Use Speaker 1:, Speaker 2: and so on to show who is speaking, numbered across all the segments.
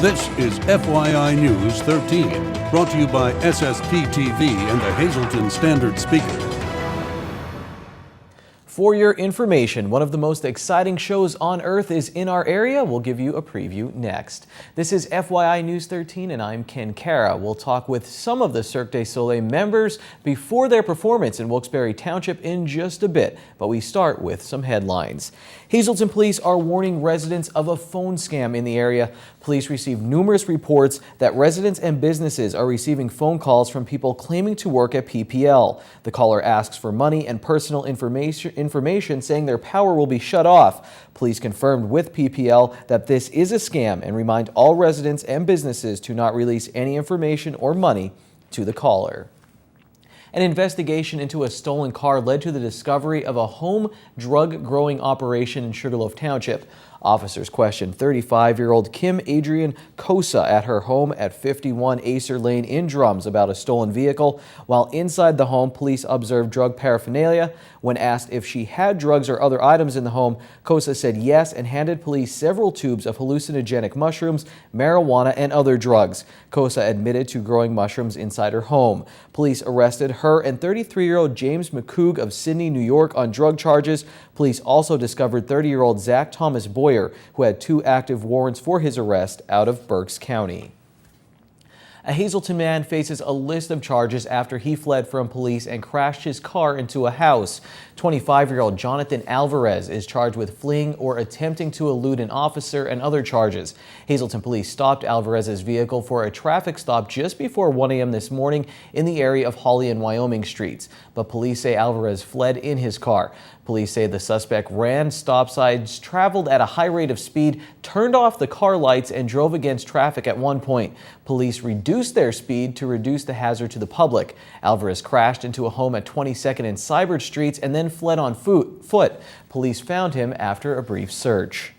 Speaker 1: This is FYI News 13, brought to you by SSPTV and the Hazleton Standard Speaker.
Speaker 2: For your information, one of the most exciting shows on Earth is in our area. We'll give you a preview next. This is FYI News 13 and I'm Ken Kara. We'll talk with some of the Cirque du Soleil members before their performance in Wilkes-Barre Township in just a bit. But we start with some headlines. Hazleton police are warning residents of a phone scam in the area. Police received numerous reports that residents and businesses are receiving phone calls from people claiming to work at PPL. The caller asks for money and personal information saying their power will be shut off. Police confirmed with PPL that this is a scam and remind all residents and businesses to not release any information or money to the caller. An investigation into a stolen car led to the discovery of a home drug growing operation in Sugarloaf Township. Officers questioned 35-year-old Kim Adrian Kosa at her home at 51 Acer Lane in Drums about a stolen vehicle. While inside the home, police observed drug paraphernalia. When asked if she had drugs or other items in the home, Kosa said yes and handed police several tubes of hallucinogenic mushrooms, marijuana, and other drugs. Kosa admitted to growing mushrooms inside her home. Police arrested her and 33-year-old James McCoog of Sydney, New York on drug charges. Police also discovered 30-year-old Zach Thomas Boyer, who had 2 active warrants for his arrest out of Berks County. A Hazleton man faces a list of charges after he fled from police and crashed his car into a house. 25-year-old Jonathan Alvarez is charged with fleeing or attempting to elude an officer and other charges. Hazleton police stopped Alvarez's vehicle for a traffic stop just before 1 a.m. this morning in the area of Holly and Wyoming streets. But police say Alvarez fled in his car. Police say the suspect ran stop signs, traveled at a high rate of speed, turned off the car lights, and drove against traffic at one point. Police reduced their speed to reduce the hazard to the public. Alvarez crashed into a home at 22nd and Sybert streets and then fled on foot. Police found him after a brief search.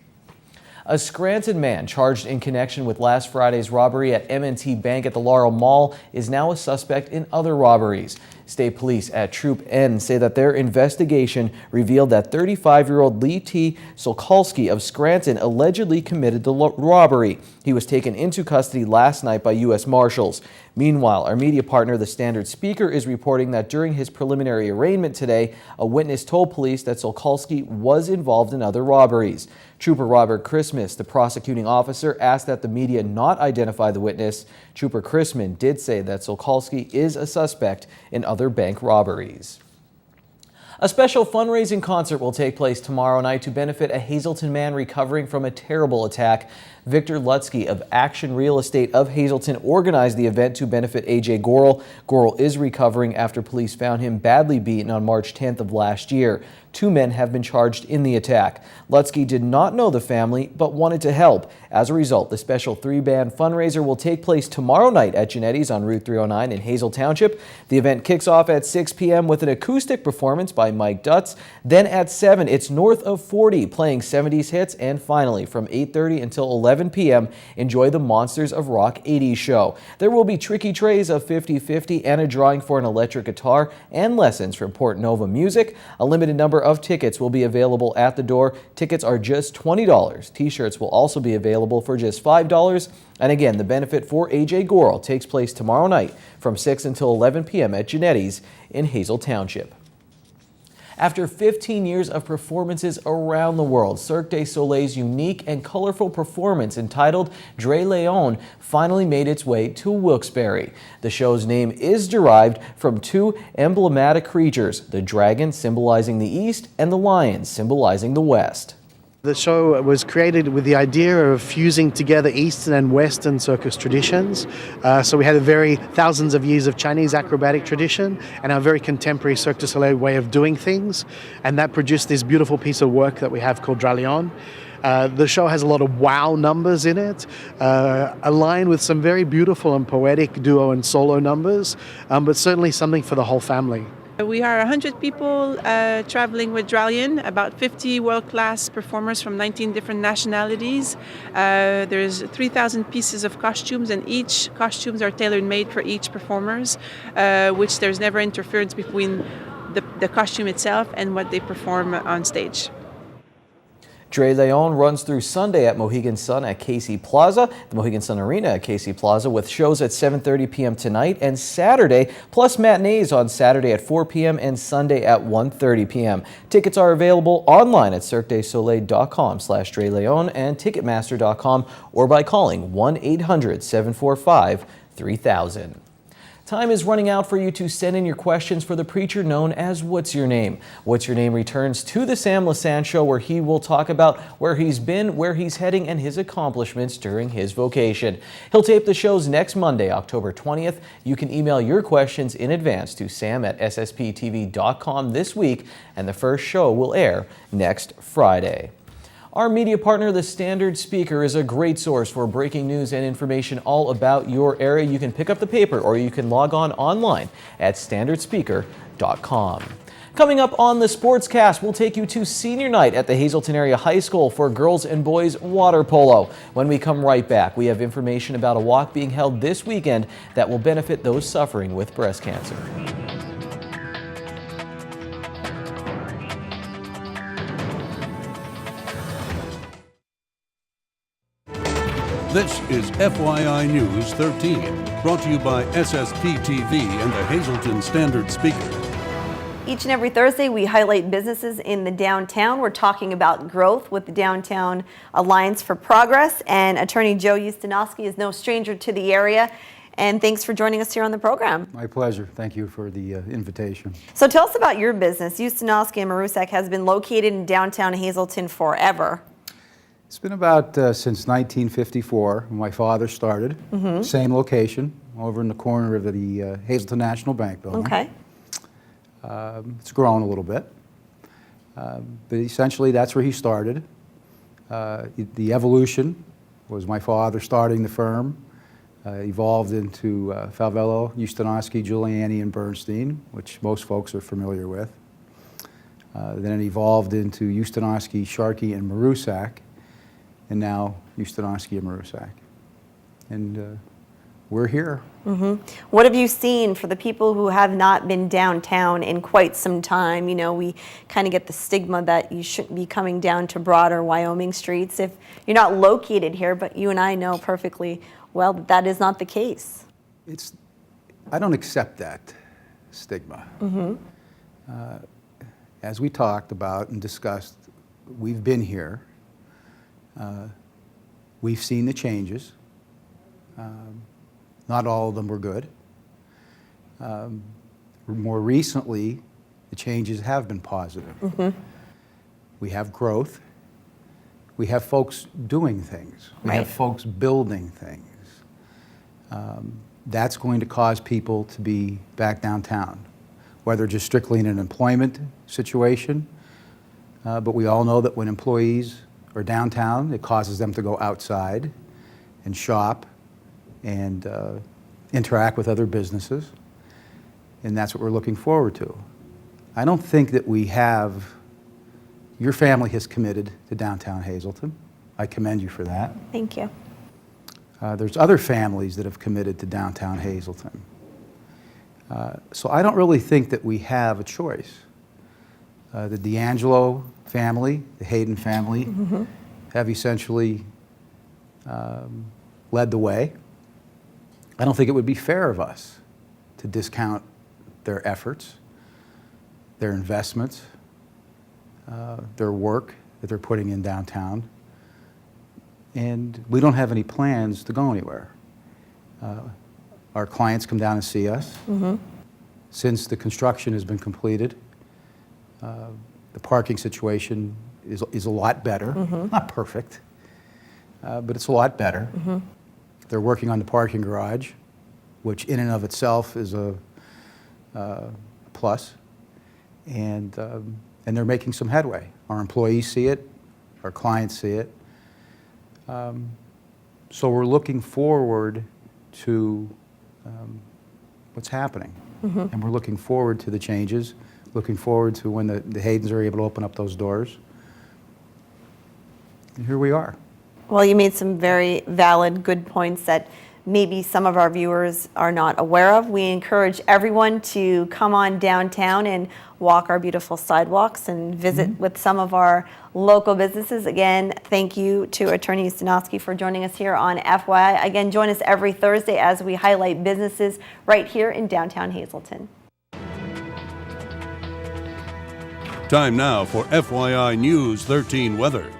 Speaker 2: A Scranton man charged in connection with last Friday's robbery at M&T Bank at the Laurel Mall is now a suspect in other robberies. State police at Troop N say that their investigation revealed that 35-year-old Lee T. Solkalski of Scranton allegedly committed the robbery. He was taken into custody last night by U.S. Marshals. Meanwhile, our media partner, the Standard Speaker, is reporting that during his preliminary arraignment today, a witness told police that Solkalski was involved in other robberies. Trooper Robert Christmas, the prosecuting officer, asked that the media not identify the witness. Trooper Christman did say that Solkalski is a suspect in other bank robberies. A special fundraising concert will take place tomorrow night to benefit a Hazleton man recovering from a terrible attack. Victor Lutsky of Action Real Estate of Hazleton organized the event to benefit A.J. Gorel. Gorel is recovering after police found him badly beaten on March 10th of last year. 2 men have been charged in the attack. Lutsky did not know the family, but wanted to help. As a result, the special 3-band fundraiser will take place tomorrow night at Genetti's on Route 309 in Hazel Township. The event kicks off at 6 p.m. with an acoustic performance by Mike Dutz. Then at 7, it's North of 40 playing 70s hits. And finally, from 8:30 until 11 p.m., enjoy the Monsters of Rock 80s show. There will be tricky trays of 50/50 and a drawing for an electric guitar and lessons from Port Nova Music. A limited number of tickets will be available at the door. Tickets are just $20. T-shirts will also be available for just $5. And again, the benefit for A.J. Gorel takes place tomorrow night from 6 until 11 p.m. at Genetti's in Hazel Township. After 15 years of performances around the world, Cirque du Soleil's unique and colorful performance entitled Dre Leon finally made its way to Wilkes-Barre. The show's name is derived from 2 emblematic creatures, the dragon symbolizing the east and the lion symbolizing the west.
Speaker 3: The show was created with the idea of fusing together Eastern and Western circus traditions. So we had a very thousands of years of Chinese acrobatic tradition and a very contemporary Cirque du Soleil way of doing things. And that produced this beautiful piece of work that we have called Dre Leon. The show has a lot of wow numbers in it, aligned with some very beautiful and poetic duo and solo numbers, but certainly something for the whole family.
Speaker 4: We are 100 people traveling with Dralion, about 50 world-class performers from 19 different nationalities. There's 3,000 pieces of costumes, and each costumes are tailor-made for each performers, which there's never interference between the costume itself and what they perform on stage.
Speaker 2: Dre Leon runs through Sunday at Mohegan Sun at Casey Plaza, the Mohegan Sun Arena at Casey Plaza, with shows at 7:30 p.m. tonight and Saturday, plus matinees on Saturday at 4 p.m. and Sunday at 1:30 p.m. Tickets are available online at cirquedusoleil.com/Dre Leon and Ticketmaster.com or by calling 1-800-745-3000. Time is running out for you to send in your questions for the preacher known as What's Your Name? What's Your Name returns to the Sam Lassand Show, where he will talk about where he's been, where he's heading, and his accomplishments during his vocation. He'll tape the shows next Monday, October 20th. You can email your questions in advance to sam@ssptv.com this week, and the first show will air next Friday. Our media partner, the Standard Speaker, is a great source for breaking news and information all about your area. You can pick up the paper or you can log on online at standardspeaker.com. Coming up on the Sportscast, we'll take you to senior night at the Hazleton Area High School for girls and boys water polo. When we come right back, we have information about a walk being held this weekend that will benefit those suffering with breast cancer.
Speaker 1: This is FYI News 13, brought to you by SSPTV and the Hazleton Standard Speaker.
Speaker 5: Each and every Thursday, we highlight businesses in the downtown. We're talking about growth with the Downtown Alliance for Progress, and Attorney Joe Ustinowski is no stranger to the area. And thanks for joining us here on the program.
Speaker 6: My pleasure. Thank you for the invitation.
Speaker 5: So tell us about your business. Ustinowski and Marusak has been located in downtown Hazleton forever.
Speaker 6: It's been about since 1954 when my father started. Same location, over in the corner of the Hazleton National Bank building.
Speaker 5: Okay.
Speaker 6: It's grown a little bit, but essentially that's where he started. The evolution was my father starting the firm, evolved into Falvello, Ustinowski, Giuliani, and Bernstein, which most folks are familiar with. Then it evolved into Ustinowski, Sharkey, and Marusak, and now Ustinowski and Marusak. And we're here.
Speaker 5: What have you seen for the people who have not been downtown in quite some time? You know, we kind of get the stigma that you shouldn't be coming down to broader Wyoming streets if you're not located here, but you and I know perfectly well that that is not the case.
Speaker 6: I don't accept that stigma. As we talked about and discussed, we've been here. We've seen the changes. Not all of them were good. More recently, the changes have been positive. We have growth. We have folks doing things. We have folks building things. That's going to cause people to be back downtown, whether just strictly in an employment situation, but we all know that when employees are downtown, it causes them to go outside and shop and interact with other businesses, and that's what we're looking forward to. I don't think that we have, your family has committed to downtown Hazleton. I commend you for that.
Speaker 5: Thank you.
Speaker 6: There's other families that have committed to downtown Hazleton. So I don't really think that we have a choice. The D'Angelo family, the Hayden family, have essentially led the way. I don't think it would be fair of us to discount their efforts, their investments, their work that they're putting in downtown. And we don't have any plans to go anywhere. Our clients come down and see us. Since the construction has been completed, the parking situation is a lot better. Not perfect, but it's a lot better. They're working on the parking garage, which in and of itself is a plus. And they're making some headway. Our employees see it, our clients see it. So we're looking forward to what's happening. And we're looking forward to the changes, looking forward to when the Haydens are able to open up those doors. And here we are.
Speaker 5: Well, you made some very valid, good points that maybe some of our viewers are not aware of. We encourage everyone to come on downtown and walk our beautiful sidewalks and visit with some of our local businesses. Again, thank you to Attorney Stanowski for joining us here on FYI. Again, join us every Thursday as we highlight businesses right here in downtown Hazleton.
Speaker 1: Time now for FYI News 13 weather.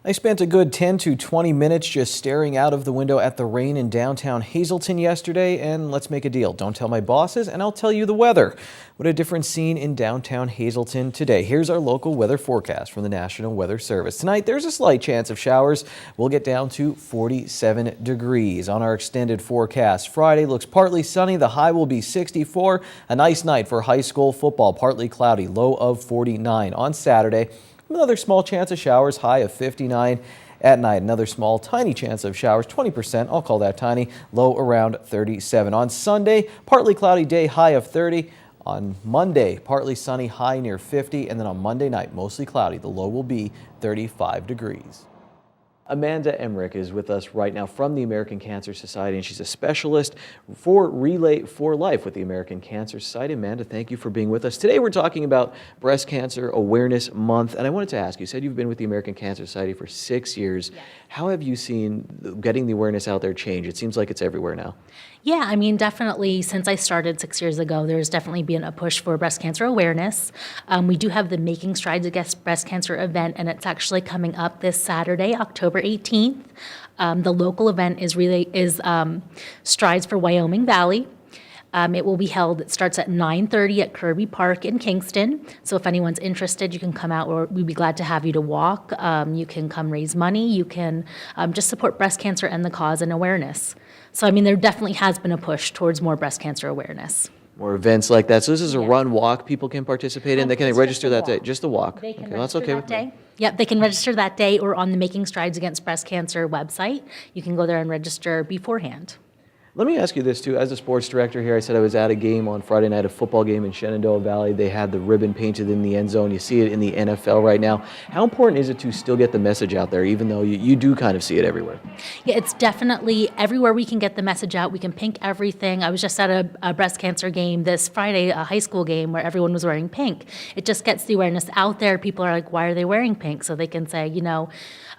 Speaker 2: I spent a good 10 to 20 minutes just staring out of the window at the rain in downtown Hazleton yesterday, and let's make a deal. Don't tell my bosses, and I'll tell you the weather. What a different scene in downtown Hazleton today. Here's our local weather forecast from the National Weather Service. Tonight, there's a slight chance of showers. We'll get down to 47 degrees. On our extended forecast, Friday looks partly sunny. The high will be 64. A nice night for high school football, partly cloudy, low of 49. On Saturday, another small chance of showers, high of 59 at night. Another small, tiny chance of showers, 20%. I'll call that tiny, low around 37. On Sunday, partly cloudy day, high of 30. On Monday, partly sunny, high near 50. And then on Monday night, mostly cloudy. The low will be 35 degrees. Amanda Emmerich is with us right now from the American Cancer Society, and she's a specialist for Relay for Life with the American Cancer Society. Amanda, thank you for being with us. Today we're talking about Breast Cancer Awareness Month, and I wanted to ask, you said you've been with the American Cancer Society for 6 years. Yes. How have you seen getting the awareness out there change? It seems like it's everywhere now.
Speaker 7: Yeah, I mean, definitely since I started 6 years ago, there's definitely been a push for breast cancer awareness. We do have the Making Strides Against Breast Cancer event, and it's actually coming up this Saturday, October 18th. The local event is Strides for Wyoming Valley. It will be held, it starts at 9:30 at Kirby Park in Kingston. So if anyone's interested, you can come out, or we'd be glad to have you to walk. You can come raise money. You can just support breast cancer and the cause and awareness. So, I mean, there definitely has been a push towards more breast cancer awareness.
Speaker 2: More events like that. So this is a run walk people can participate in. They can register that day. Just a walk.
Speaker 7: They can
Speaker 2: okay, that's
Speaker 7: register
Speaker 2: okay
Speaker 7: that day. Yep, they can register that day or on the Making Strides Against Breast Cancer website. You can go there and register beforehand.
Speaker 2: Let me ask you this too. As a sports director here, I said I was at a game on Friday night, a football game in Shenandoah Valley. They had the ribbon painted in the end zone. You see it in the NFL right now. How important is it to still get the message out there, even though you do kind of see it everywhere?
Speaker 7: Yeah, it's definitely everywhere we can get the message out. We can pink everything. I was just at a breast cancer game this Friday, a high school game where everyone was wearing pink. It just gets the awareness out there. People are like, why are they wearing pink? So they can say, you know,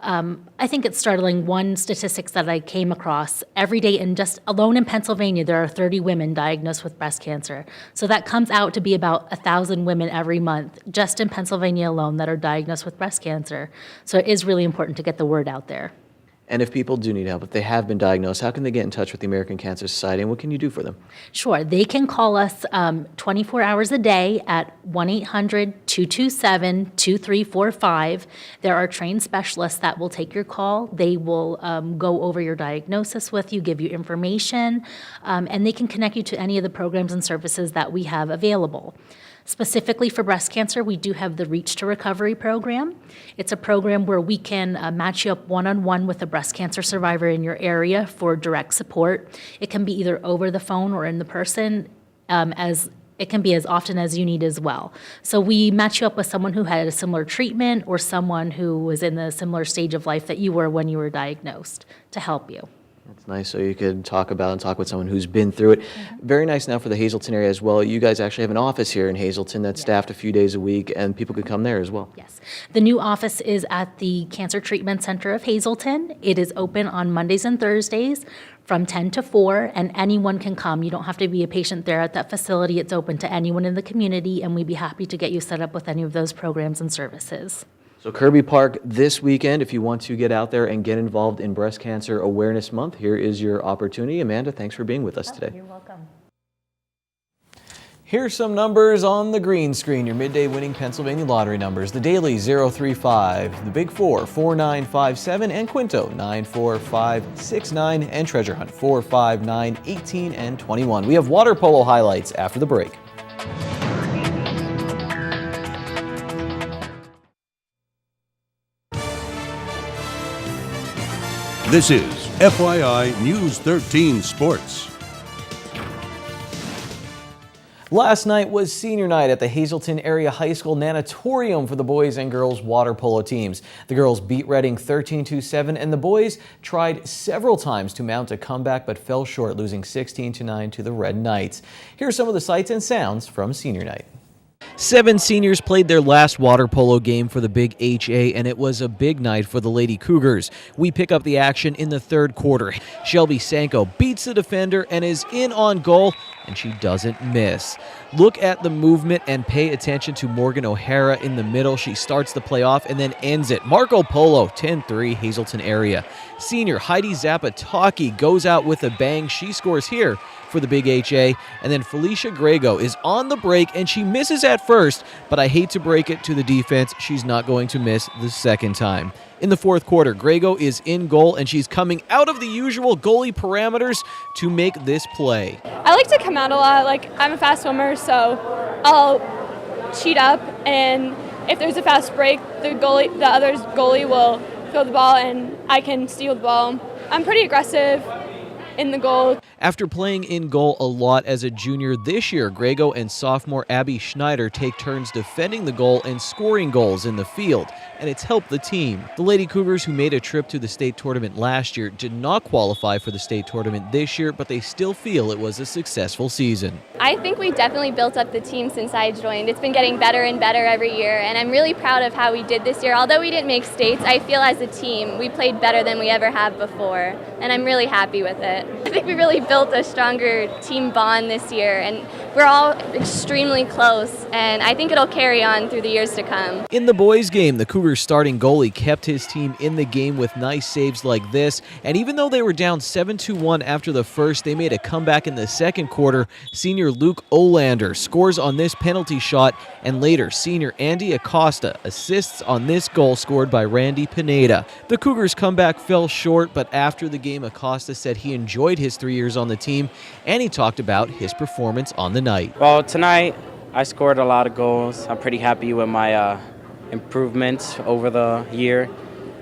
Speaker 7: I think it's startling. One statistics that I came across every day, and just alone in Pennsylvania, there are 30 women diagnosed with breast cancer. So that comes out to be about 1,000 women every month, just in Pennsylvania alone, that are diagnosed with breast cancer. So it is really important to get the word out there.
Speaker 2: And if people do need help, if they have been diagnosed, how can they get in touch with the American Cancer Society, and what can you do for them?
Speaker 7: Sure. They can call us 24 hours a day at 1-800-227-2345. There are trained specialists that will take your call. They will go over your diagnosis with you, give you information, and they can connect you to any of the programs and services that we have available. Specifically for breast cancer, we do have the Reach to Recovery program. It's a program where we can match you up one-on-one with a breast cancer survivor in your area for direct support. It can be either over the phone or in the person, as it can be as often as you need as well. So we match you up with someone who had a similar treatment or someone who was in the similar stage of life that you were when you were diagnosed to help you.
Speaker 2: That's nice. So you could talk with someone who's been through it. Mm-hmm. Very nice now for the Hazleton area as well. You guys actually have an office here in Hazleton that's staffed a few days a week, and people could come there as well.
Speaker 7: Yes. The new office is at the Cancer Treatment Center of Hazleton. It is open on Mondays and Thursdays from 10 to 4, and anyone can come. You don't have to be a patient there at that facility. It's open to anyone in the community, and we'd be happy to get you set up with any of those programs and services.
Speaker 2: So Kirby Park this weekend, if you want to get out there and get involved in Breast Cancer Awareness Month, here is your opportunity. Amanda, thanks for being with us today.
Speaker 7: You're welcome.
Speaker 2: Here's some numbers on the green screen, your midday winning Pennsylvania lottery numbers. The Daily 035, the Big Four 4957, and Quinto 94569, and Treasure Hunt 459, 18, and 21. We have water polo highlights after the break.
Speaker 1: This is FYI News 13 Sports.
Speaker 2: Last night was senior night at the Hazleton Area High School Nanatorium for the boys and girls water polo teams. The girls beat Reading 13-7 and the boys tried several times to mount a comeback but fell short, losing 16-9 to the Red Knights. Here are some of the sights and sounds from senior night. 7 seniors played their last water polo game for the Big HA, and it was a big night for the Lady Cougars. We pick up the action in the third quarter. Shelby Sanko beats the defender and is in on goal, and she doesn't miss. Look at the movement and pay attention to Morgan O'Hara in the middle. She starts the play off and then ends it. Marco Polo, 10-3, Hazleton Area. Senior Heidi Zapataki goes out with a bang. She scores here for the Big HA. And then Felicia Grego is on the break, and she misses at first, but I hate to break it to the defense, she's not going to miss the second time. In the fourth quarter, Grego is in goal, and she's coming out of the usual goalie parameters to make this play.
Speaker 8: I like to come out a lot. Like, I'm a fast swimmer, so I'll cheat up, and if there's a fast break, the other goalie will throw the ball, and I can steal the ball. I'm pretty aggressive in the goal.
Speaker 2: After playing in goal a lot as a junior this year, Grego and sophomore Abby Schneider take turns defending the goal and scoring goals in the field, and it's helped the team. The Lady Cougars, who made a trip to the state tournament last year, did not qualify for the state tournament this year, but they still feel it was a successful season.
Speaker 9: I think we definitely built up the team since I joined. It's been getting better and better every year, and I'm really proud of how we did this year. Although we didn't make states, I feel as a team we played better than we ever have before, and I'm really happy with it. I think we really built a stronger team bond this year, and we're all extremely close, and I think it'll carry on through the years to come.
Speaker 2: In the boys' game, the Cougars starting goalie kept his team in the game with nice saves like this, and even though they were down 7-1 after the first, they made a comeback in the second quarter. Senior Luke Olander scores on this penalty shot, and later senior Andy Acosta assists on this goal scored by Randy Pineda. The Cougars' comeback fell short, but after the game, Acosta said he enjoyed his 3 years on the team, and he talked about his performance on the night.
Speaker 10: Well, tonight I scored a lot of goals. I'm pretty happy with my improvements over the year,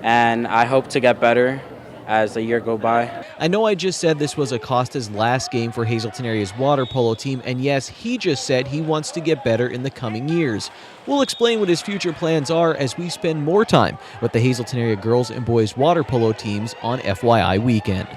Speaker 10: and I hope to get better as the year go by.
Speaker 2: I know I just said this was Acosta's last game for Hazleton Area's water polo team, and yes, he just said he wants to get better in the coming years. We'll explain what his future plans are as we spend more time with the Hazleton Area girls and boys water polo teams on FYI weekend.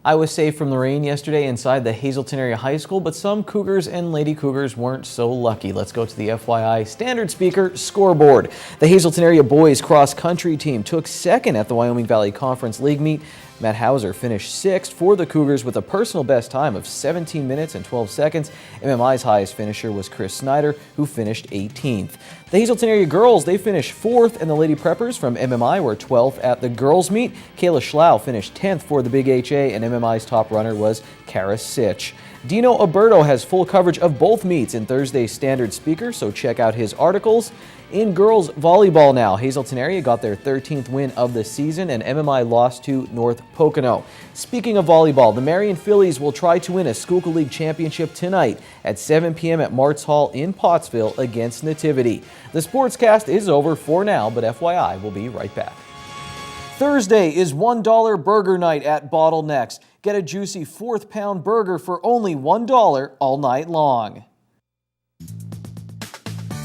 Speaker 2: I was safe from the rain yesterday inside the Hazleton Area High School, but some Cougars and Lady Cougars weren't so lucky. Let's go to the FYI standard speaker scoreboard. The Hazleton Area boys cross country team took second at the Wyoming Valley Conference League meet. Matt Hauser finished 6th for the Cougars with a personal best time of 17 minutes and 12 seconds. MMI's highest finisher was Chris Snyder, who finished 18th. The Hazleton Area girls, they finished 4th, and the Lady Preppers from MMI were 12th at the girls' meet. Kayla Schlau finished 10th for the Big HA, and MMI's top runner was Kara Sitch. Dino Alberto has full coverage of both meets in Thursday's standard speaker, so check out his articles. In girls volleyball now, Hazleton Area got their 13th win of the season, and MMI lost to North Pocono. Speaking of volleyball, the Marion Phillies will try to win a Schuylkill League championship tonight at 7 p.m. at Martz Hall in Pottsville against Nativity. The sportscast is over for now, but FYI will be right back. Thursday is $1 burger night at Bottlenecks. Get a juicy 4th pound burger for only $1 all night long.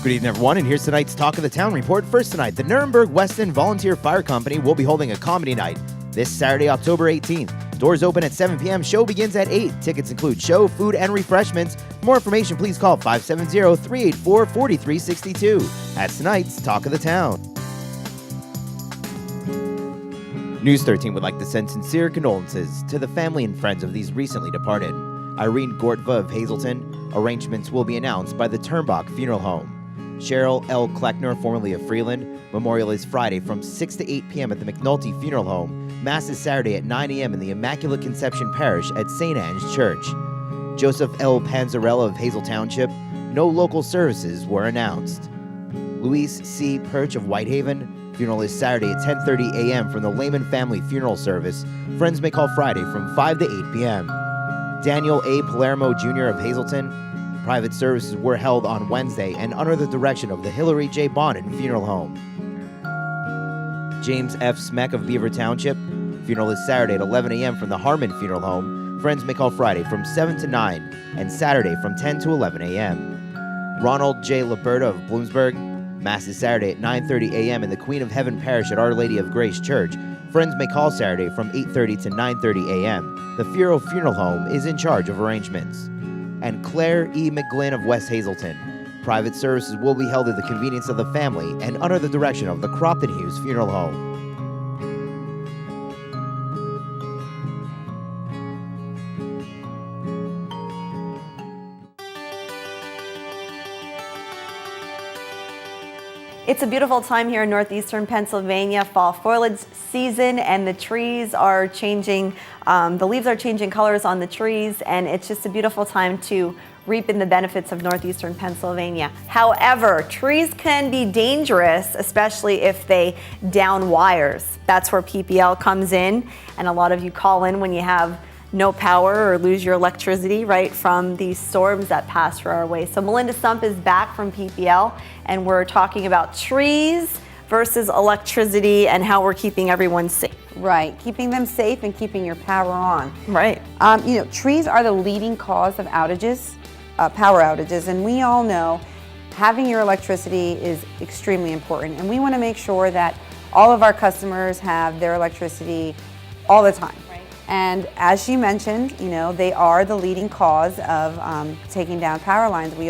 Speaker 11: Good evening, everyone, and here's tonight's Talk of the Town report. First tonight, the Nuremberg Weston Volunteer Fire Company will be holding a comedy night this Saturday, October 18th. Doors open at 7 p.m. Show begins at 8. Tickets include show, food, and refreshments. For more information, please call 570-384-4362. That's tonight's Talk of the Town. News 13 would like to send sincere condolences to the family and friends of these recently departed. Irene Gortva of Hazleton. Arrangements will be announced by the Turnbach Funeral Home. Cheryl L. Kleckner, formerly of Freeland. Memorial is Friday from 6 to 8 p.m. at the McNulty Funeral Home. Mass is Saturday at 9 a.m. in the Immaculate Conception Parish at St. Anne's Church. Joseph L. Panzarella of Hazel Township. No local services were announced. Luis C. Perch of Whitehaven. Funeral is Saturday at 10:30 a.m. from the Lehman Family Funeral Service. Friends may call Friday from 5 to 8 p.m. Daniel A. Palermo Jr. of Hazleton. Private services were held on Wednesday and under the direction of the Hillary J. Bonin Funeral Home. James F. Smeck of Beaver Township. Funeral is Saturday at 11 a.m. from the Harmon Funeral Home. Friends may call Friday from 7 to 9 and Saturday from 10 to 11 a.m. Ronald J. Liberta of Bloomsburg. Mass is Saturday at 9:30 a.m. in the Queen of Heaven Parish at Our Lady of Grace Church. Friends may call Saturday from 8:30 to 9:30 a.m. The Furo Funeral Home is in charge of arrangements. And Claire E. McGlynn of West Hazelton. Private services will be held at the convenience of the family and under the direction of the Cropton Hughes Funeral Home.
Speaker 5: It's a beautiful time here in northeastern Pennsylvania, fall foliage season, and the trees are changing, the leaves are changing colors on the trees, and it's just a beautiful time to reap in the benefits of northeastern Pennsylvania. However, trees can be dangerous, especially if they down wires. That's where PPL comes in, and a lot of you call in when you have no power or lose your electricity right from these storms that pass through our way. So Melinda Stump is back from PPL, and we're talking about trees versus electricity and how we're keeping everyone safe.
Speaker 12: Right, keeping them safe and keeping your power on.
Speaker 5: Right.
Speaker 12: You know, trees are the leading cause of outages, power outages, and we all know having your electricity is extremely important, and we want to make sure that all of our customers have their electricity all the time. And as she mentioned, you know, they are the leading cause of taking down power lines. We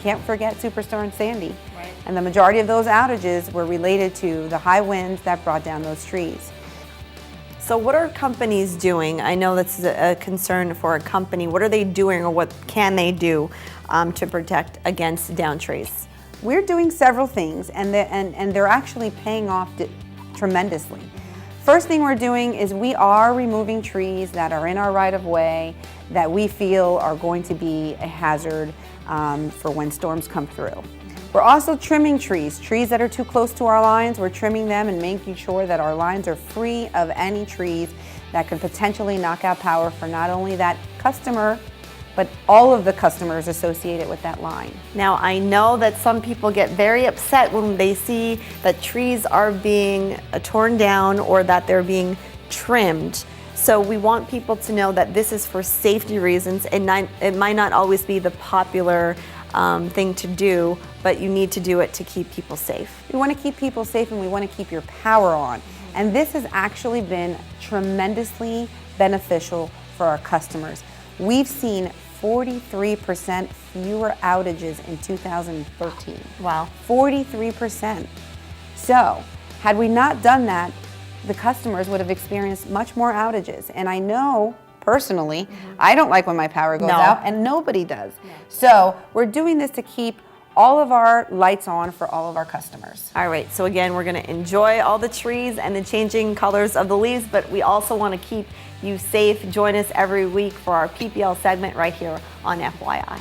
Speaker 12: can't forget Superstorm Sandy. Right. And the majority of those outages were related to the high winds that brought down those trees.
Speaker 5: So what are companies doing? I know this is a concern for a company. What are they doing, or what can they do to protect against down trees?
Speaker 12: We're doing several things, and they're actually paying off tremendously. First thing we're doing is we are removing trees that are in our right-of-way that we feel are going to be a hazard for when storms come through. We're also trimming trees that are too close to our lines. We're trimming them and making sure that our lines are free of any trees that could potentially knock out power for not only that customer, but all of the customers associated with that line.
Speaker 5: Now, I know that some people get very upset when they see that trees are being torn down or that they're being trimmed. So we want people to know that this is for safety reasons, and it might not always be the popular thing to do, but you need to do it to keep people safe.
Speaker 12: We want to keep people safe, and we want to keep your power on. And this has actually been tremendously beneficial for our customers. We've seen 43% fewer outages in 2013.
Speaker 5: Wow.
Speaker 12: 43%. So, had we not done that, the customers would have experienced much more outages. And I know, personally, I don't like when my power goes out, and nobody does. So, we're doing this to keep all of our lights on for all of our customers.
Speaker 5: All right, so again, we're gonna enjoy all the trees and the changing colors of the leaves, but we also wanna keep you safe. Join us every week for our PPL segment right here on FYI.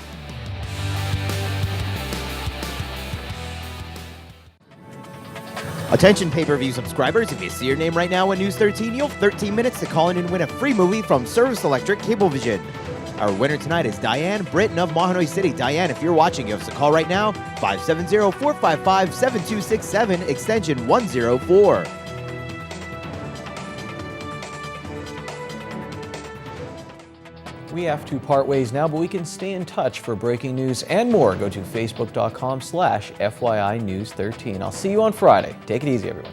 Speaker 11: Attention pay-per-view subscribers, if you see your name right now on News 13, you'll have 13 minutes to call in and win a free movie from Service Electric Cablevision. Our winner tonight is Diane Britton of Mahanoy City. Diane, if you're watching, give us a call right now, 570-455-7267, extension 104.
Speaker 2: We have to part ways now, but we can stay in touch for breaking news and more. Go to facebook.com/FYI News 13. I'll see you on Friday. Take it easy, everyone.